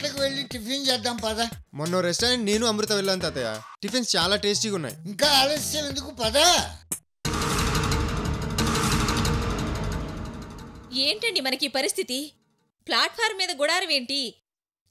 హోటల్కి వెళ్ళి టిఫిన్ చేద్దాం పద. మొన్న రెస్టారెంట్ నేను అమృత వెళ్ళాను తాతయ్య. టిఫిన్స్ చాలా టేస్టీగా ఉన్నాయి. ఇంకా ఆలస్యం ఎందుకు, పద. ఏంటండి మనకి పరిస్థితి? ప్లాట్ఫారం మీద గుడారం ఏంటి?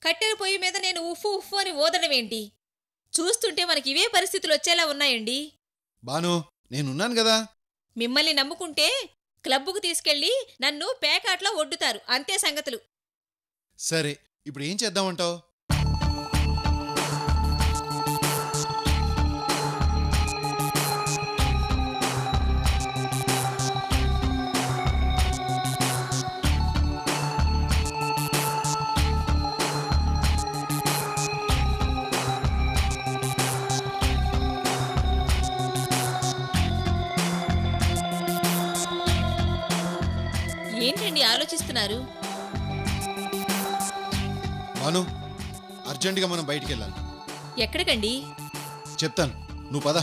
కట్టెల పొయ్యి మీద నేను ఉఫ్ఫు ఉఫ్ఫు అని ఓదడం ఏంటి? చూస్తుంటే మనకి ఇవే పరిస్థితులు వచ్చేలా ఉన్నాయండి. బాను, నేనున్నాను కదా. మిమ్మల్ని నమ్ముకుంటే క్లబ్బుకు తీసుకెళ్లి నన్ను పేకాట్లో ఒడ్డుతారు, అంతే సంగతులు. సరే, ఇప్పుడు ఏం చేద్దామంటావు? ఏంటండి ఆలోచిస్తున్నారు? బాను, అర్జెంటుగా మనం బయటికి వెళ్ళాలి. ఎక్కడికండి? చెప్తాను, నువ్వు పద.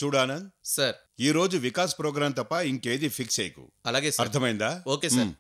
చూడానంద్ సార్, ఈ రోజు వికాస్ ప్రోగ్రాం తప్ప ఇంకేది ఫిక్స్ అయ్యకు. అలాగే సార్. అర్థమైందా? Okay sir.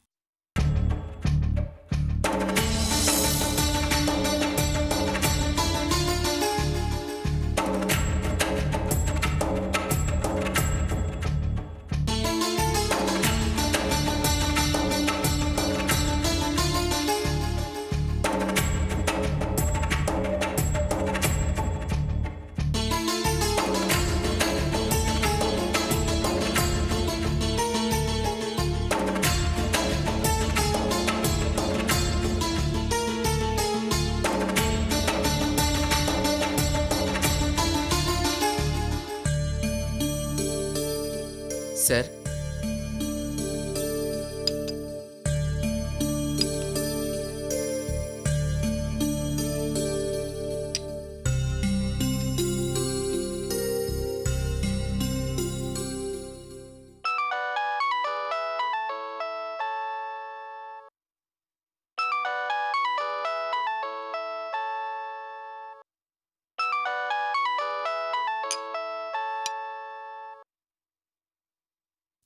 Sir,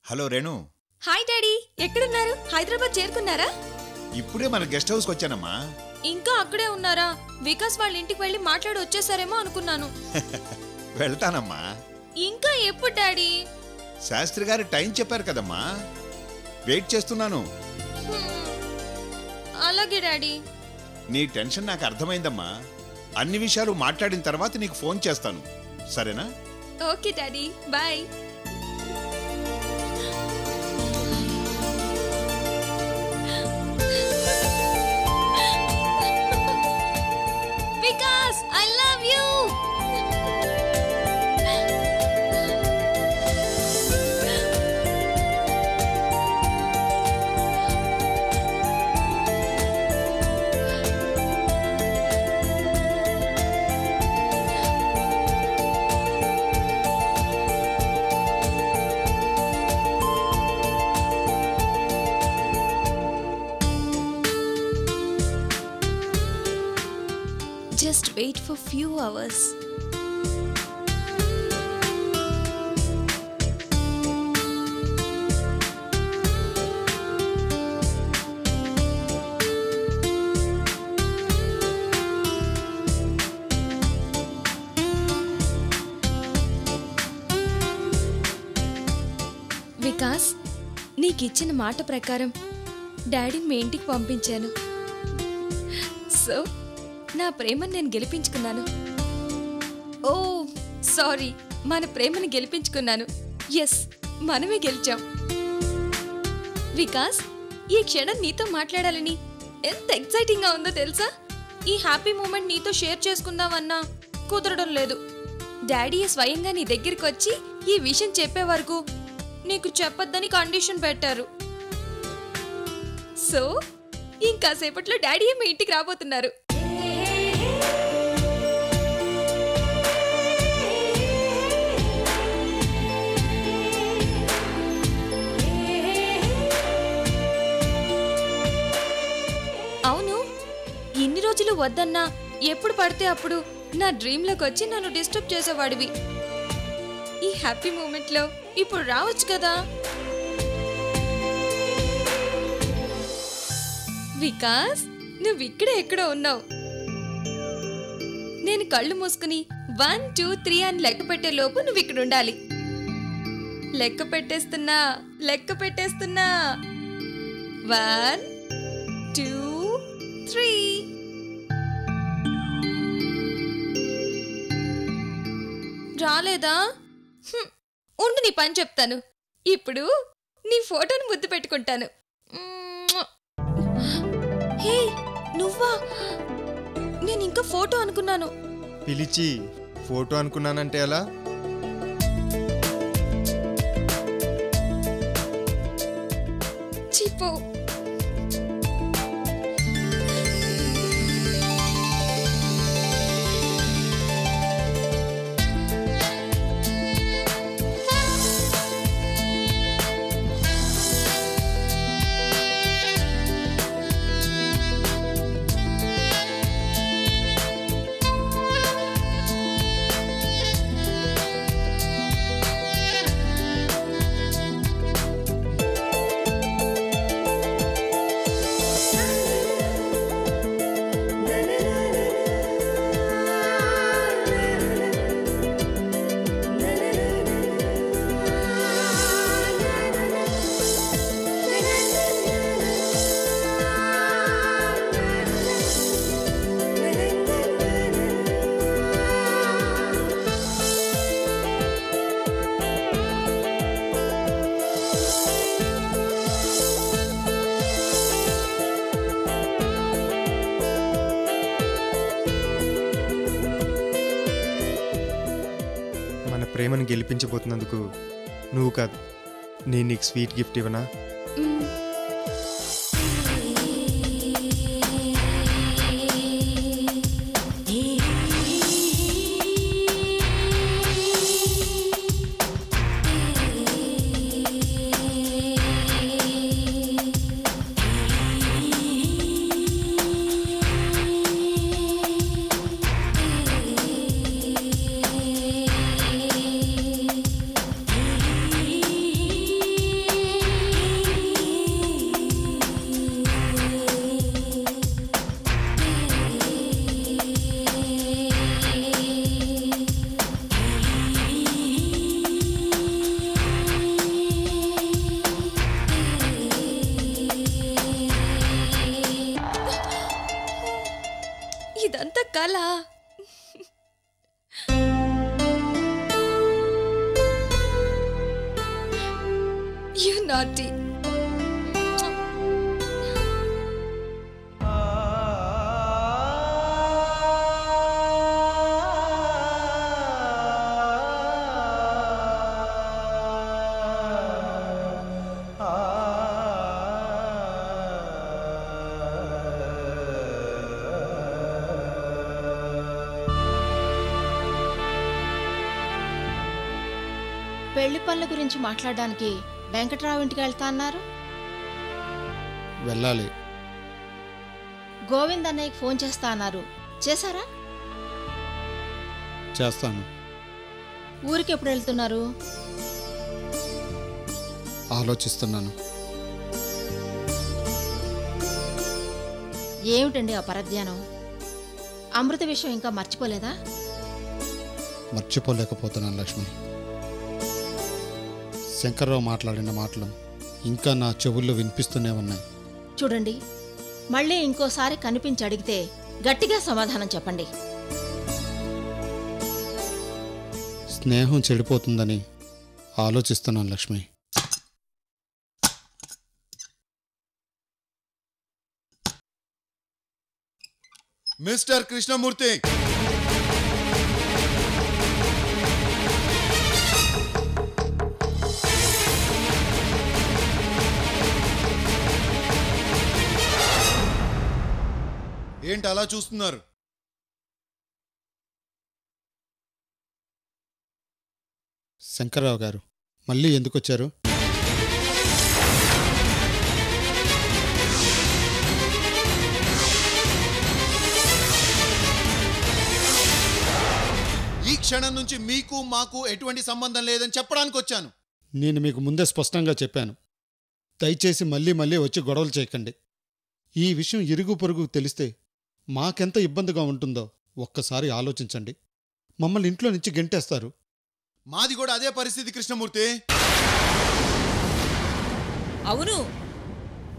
hello Renu. Hi daddy, ఎక్కడున్నారు? హైదరాబాద్ చేరుకున్నారా? ఇప్పుడే మన గెస్ట్ హౌస్కి వచ్చానమ్మా. ఇంకా అక్కడే ఉన్నారా? వికాస్ వాళ్ళ ఇంటికి వెళ్ళి మాట్లాడి వచ్చేసారేమో అనుకున్నాను. వెళ్తానమ్మా. ఇంకా ఎప్పుడు డాడీ? శాస్త్రి గారు టైం చెప్పారు కదమ్మా, వెయిట్ చేస్తున్నాను. అలాగే డాడీ. నీ టెన్షన్ నాకు అర్థమైందమ్మా. అన్ని విషయాలు మాట్లాడిన తర్వాత నీకు ఫోన్ చేస్తాను, సరేనా? Okay daddy, bye. Vikas, I love you. Just wait for few hours. Vikas, నీకిచ్చిన మాట ప్రకారం డాడీని మీ ఇంటికి పంపించాను. సో నా ప్రేమను నేను గెలిపించుకున్నాను. ఓ సారీ, మన ప్రేమను గెలిపించుకున్నాను. ఎస్, మనమే గెలిచాం. వికాస్, ఈ క్షణం నీతో మాట్లాడాలని ఎంత ఎక్సైటింగ్ గా ఉందో తెలుసా? ఈ హ్యాపీ మూమెంట్ నీతో షేర్ చేసుకుందామన్నా కుదరడం లేదు. డాడీ స్వయంగా నీ దగ్గరికి వచ్చి ఈ విషయం చెప్పే వరకు నీకు చెప్పొద్దని కండిషన్ పెట్టారు. సో ఇంకాసేపట్లో డాడీ మీ ఇంటికి రాబోతున్నారు. అవును, ఇన్ని రోజులు వద్దన్నా ఎప్పుడు పడితే అప్పుడు నా డ్రీమ్లోకి వచ్చి నన్ను డిస్టర్బ్ చేసేవాడివి. ఈ హ్యాపీ మూమెంట్లో ఇప్పుడు రావచ్చు కదా? వికాస్, నువ్వు ఇక్కడే ఎక్కడో ఉన్నావు. నేను కళ్ళు మూసుకుని 1 2 3 అని లెక్క పెట్టే లోపు నువ్వు ఇక్కడ ఉండాలి. లెక్క పెట్టేస్తున్నా 1 2 3. రాలేదా? ఉండు, నీ పని చెప్తాను. ఇప్పుడు నీ ఫోటోని ముద్దు పెట్టుకుంటాను. హే, నువ్వా? నేను ఇంకా ఫోటో అనుకున్నాను. పిలిచి ఫోటో అనుకున్నానంటే ఎలా? చిపో. ప్రేమను గెలిపించబోతున్నందుకు నువ్వు కాదు, నేను నీకు స్వీట్ గిఫ్ట్ ఇవ్వనా? ఇదంతా కళ. You naughty. పెళ్లి పనుల గురించి మాట్లాడడానికి వెంకట్రావు ఇంటికి వెళ్తా అన్నారు. వెళ్ళాలి. గోవింద్ అన్నయ్యకి ఫోన్ చేస్తా అన్నారు, చేశారా? చేస్తాను. ఊరికి ఎప్పుడు వెళ్తున్నారు? ఆలోచిస్తున్నాను. ఏమిటండి ఆ పరధ్యానం? అమృత విషయం ఇంకా మర్చిపోలేదా? మర్చిపోలేకపోతున్నాను లక్ష్మి. శంకర్రావు మాట్లాడిన మాటలు ఇంకా నా చెవుల్లో వినిపిస్తూనే ఉన్నాయి. చూడండి, మళ్ళీ ఇంకోసారి కనిపించి అడిగితే గట్టిగా సమాధానం చెప్పండి. స్నేహం చెడిపోతుందని ఆలోచిస్తున్నాను లక్ష్మి. మిస్టర్ కృష్ణమూర్తి, ఏంటి అలా చూస్తున్నారు? శంకర్రావు గారు మళ్ళీ ఎందుకు వచ్చారు? ఈ క్షణం నుంచి మీకు మాకు ఎటువంటి సంబంధం లేదని చెప్పడానికి వచ్చాను. నేను మీకు ముందే స్పష్టంగా చెప్పాను, దయచేసి మళ్ళీ మళ్ళీ వచ్చి గొడవలు చేయకండి. ఈ విషయం ఇరుగు పొరుగు తెలిస్తే మాకెంత ఇబ్బందిగా ఉంటుందో ఒక్కసారి ఆలోచించండి. మమ్మల్ని ఇంట్లో నుంచి గెంటేస్తారు. మాది కూడా అదే పరిస్థితి కృష్ణమూర్తి. అవును,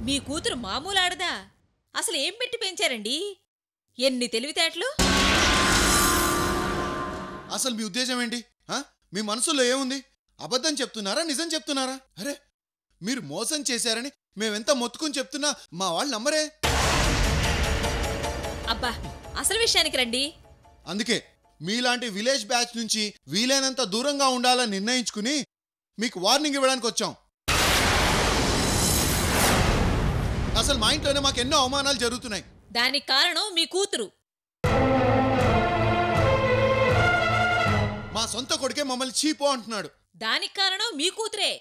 మీ కూతురు మామూలు ఆడదా? అసలు ఏం పెట్టి పెంచారండి? ఎన్ని తెలివితేటలు! అసలు మీ ఉద్దేశం ఏంటి? మీ మనసులో ఏముంది? అబద్ధం చెప్తున్నారా, నిజం చెప్తున్నారా? అరే, మీరు మోసం చేశారని మేమెంత మొత్తుకుని చెప్తున్నా మా వాళ్ళు నమ్మరే. అబ్బా, అసలు విషయానికి రండి. అందుకే మీలాంటి విలేజ్ బ్యాచ్ నుంచి వీలైనంత దూరంగా ఉండాలని నిర్ణయించుకుని మీకు వార్నింగ్ ఇవ్వడానికి వచ్చాం. అసలు మా ఇంట్లోనే మాకు ఎన్నో అవమానాలు జరుగుతున్నాయి. దానికి కారణం మీ కూతురు. మా సొంత కొడుకే మమ్మల్ని చీపో అంటున్నాడు. దానికి కారణం మీ కూతురే.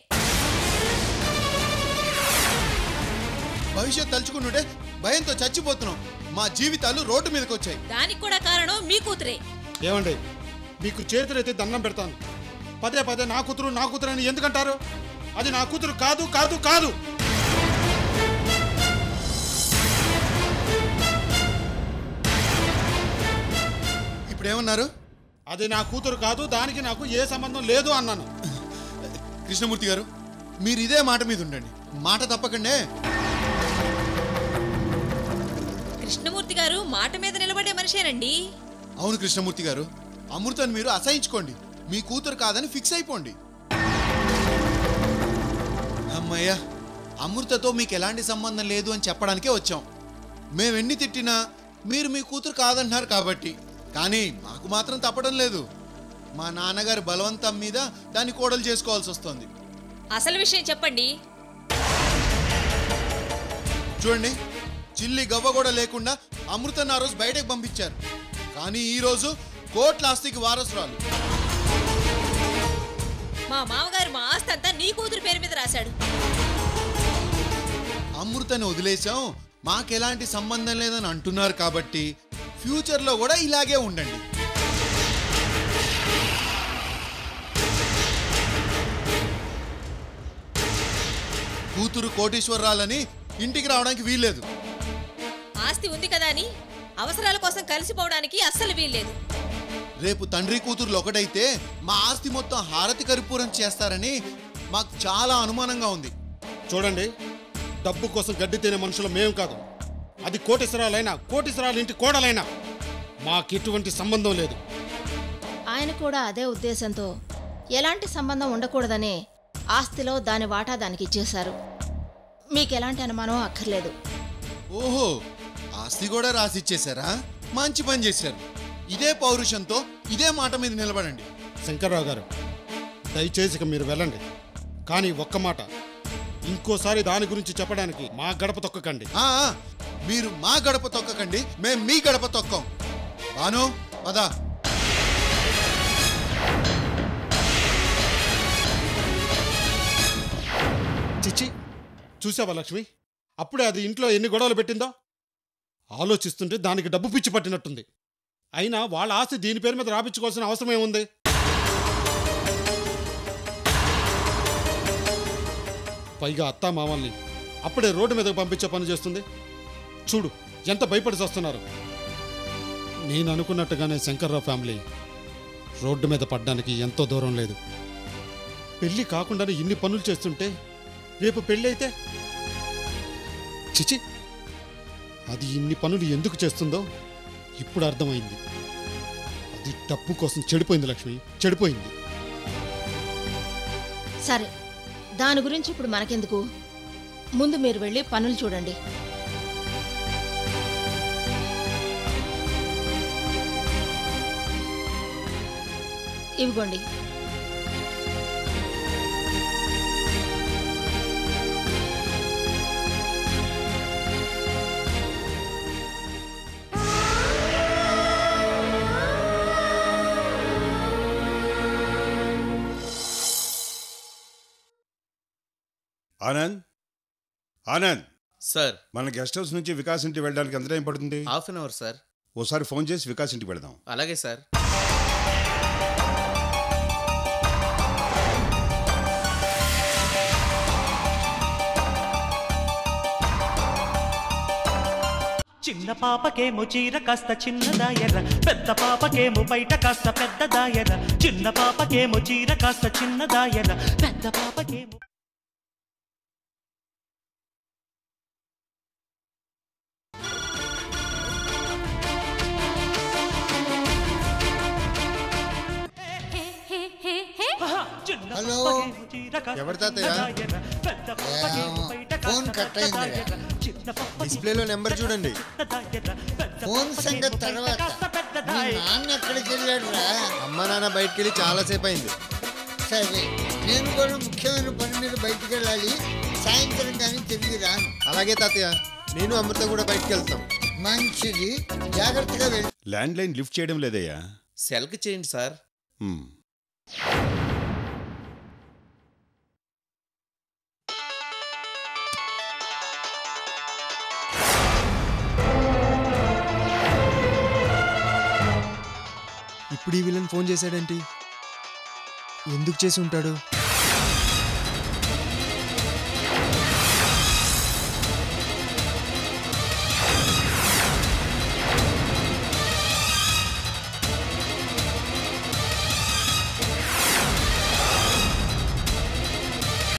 భవిష్యత్ తలుచుకుంటుంటే భయంతో చచ్చిపోతున్నాం. మా జీవితాలు రోడ్డు మీదకి వచ్చాయి. దానికి కూడా కారణం మీ కూతురే. ఏమండి, మీకు చేతులైతే దండం పెడతాను. పదే పదే నా కూతురు అని ఎందుకంటారు? అది నా కూతురు కాదు కాదు కాదు. ఇప్పుడేమన్నారు? అది నా కూతురు కాదు, దానికి నాకు ఏ సంబంధం లేదు అన్నాను. కృష్ణమూర్తి గారు, మీరు ఇదే మాట మీద ఉండండి, మాట తప్పకండే. కృష్ణమూర్తి గారు మాట మీద నిలబడే మనిషేనండి. అవును కృష్ణమూర్తి గారు, అమృతను మీరు అసహించుకోండి. మీ కూతురు కాదని ఫిక్స్ అయిపోండి. అమ్మయ్య, అమృతతో మీకు ఎలాంటి సంబంధం లేదు అని చెప్పడానికే వచ్చాం. మేమెన్ని తిట్టినా మీరు మీ కూతురు కాదంటున్నారు కాబట్టి. కానీ మాకు మాత్రం తప్పడం లేదు. మా నాన్నగారి బలవంతం మీద దాన్ని కోడలు చేసుకోవాల్సి వస్తుంది. అసలు విషయం చెప్పండి. చూడండి, చిల్లి గవ్వ కూడా లేకుండా అమృతను ఆ రోజు బయటకు పంపించారు. కానీ ఈరోజు కోట్ల ఆస్తికి వారసురాలు. మా మామగారు మా ఆస్తి అంతా నీ కూతురు పేరు మీద రాశాడు. అమృతను వదిలేశాం, మాకెలాంటి సంబంధం లేదని అంటున్నారు కాబట్టి ఫ్యూచర్లో కూడా ఇలాగే ఉండండి. కూతురు కోటీశ్వరరాలని ఇంటికి రావడానికి వీల్లేదు. ఆస్తి ఉంది కదా అని అవసరాల కోసం కలిసిపోవడానికి అస్సలు వీల్లేదు. రేపు తండ్రి కూతురులు ఒకటైతే మా ఆస్తి మొత్తం హారతి కర్పూరం చేస్తారని మాకు చాలా అనుమానంగా ఉంది. చూడండి, డబ్బు కోసం గడ్డి తినే మనుషులు మేం కాదు. అది కోటీశ్వరాలైనా కోటీశ్వరాల ఇంటి కోడలైనా మాకెటువంటి సంబంధం లేదు. ఆయన కూడా అదే ఉద్దేశంతో ఎలాంటి సంబంధం ఉండకూడదనే ఆస్తిలో దాని వాటా దానికి ఇచ్చేశారు. మీకెలాంటి అనుమానం అక్కర్లేదు. ఓహో, ఆస్తి కూడా రాసిచ్చేశారా? మంచి పని చేశారు. ఇదే పౌరుషంతో ఇదే మాట మీద నిలబడండి. శంకర్రావు గారు, దయచేసి ఇక మీరు వెళ్ళండి. కానీ ఒక్క మాట, ఇంకోసారి దాని గురించి చెప్పడానికి మా గడప తొక్కకండి. మీరు మా గడప తొక్కకండి, మేం మీ గడప తొక్కం. బాను, పదా. చిచ్చి, చూసావా లక్ష్మి, అప్పుడే అది ఇంట్లో ఎన్ని గొడవలు పెట్టిందో. ఆలోచిస్తుంటే దానికి డబ్బు పిచ్చి పట్టినట్టుంది. అయినా వాళ్ళ ఆస్తి దీని పేరు మీద రాపించుకోవాల్సిన అవసరం ఏముంది? పైగా అత్తా మామల్ని అప్పుడే రోడ్డు మీదకు పంపించే పని చేస్తుంది. చూడు ఎంత భయపడి వస్తున్నారు. నేను అనుకున్నట్టుగానే శంకర్రావు ఫ్యామిలీ రోడ్డు మీద పడ్డానికి ఎంతో దూరం లేదు. పెళ్లి కాకుండానే ఇన్ని పనులు చేస్తుంటే రేపు పెళ్ళి అయితే చిచి, అది ఇన్ని పనులు ఎందుకు చేస్తుందో ఇప్పుడు అర్థమైంది. అది డబ్బు కోసం చెడిపోయింది లక్ష్మి, చెడిపోయింది. సరే, దాని గురించి ఇప్పుడు మనకెందుకు, ముందు మీరు వెళ్ళి పనులు చూడండి. ఇవిగోండి. ఆనంద్, ఆనంద్, సార్ మన గెస్ట్ హౌస్ నుంచి వికాస్ ఇంటికి వెళ్ళడానికి ఎంత టైం పడుతుంది? Half an hour sir. ఓసారి ఫోన్ చేసి వికాస్ ఇంటికి వెళదాం. అలాగే సార్. చిన్న పాపకేమో చీర కాస్త చిన్నదాయర, పెద్ద పాపకేమో బయట కాస్త పెద్దదాయర. చిన్న పాపకేమో చీర కాస్త చిన్నదాయర, పెద్ద పాపకేమో. హలో, ఎవరి తాతయ్య? ఫోన్ కట్ అయింది. డిస్ప్లేలో నెంబర్ చూడండి. ఫోన్ సంగతి తర్వాత. మీ నాన్న ఎక్కడికి వెళ్ళాడు రా? అమ్మ నాన్న బయటికి వెళ్ళి చాలాసేపు అయింది. సరే, నేను కూడా ముఖ్యమైన పని మీద బయటికి వెళ్ళాలి. సాయంత్రం కానీ తిరిగి రాను. అలాగే తాతయ్య, నేను అమృత కూడా బయటికి వెళ్తాం. మంచిది, జాగ్రత్తగా వెళ్ళి. ల్యాండ్ లైన్ లిఫ్ట్ చేయడం లేదయ్యా. సెల్కి చేయండి సార్. ఇప్పుడు ఈ విలన్ ఫోన్ చేశాడేంటి? ఎందుకు చేసి ఉంటాడు?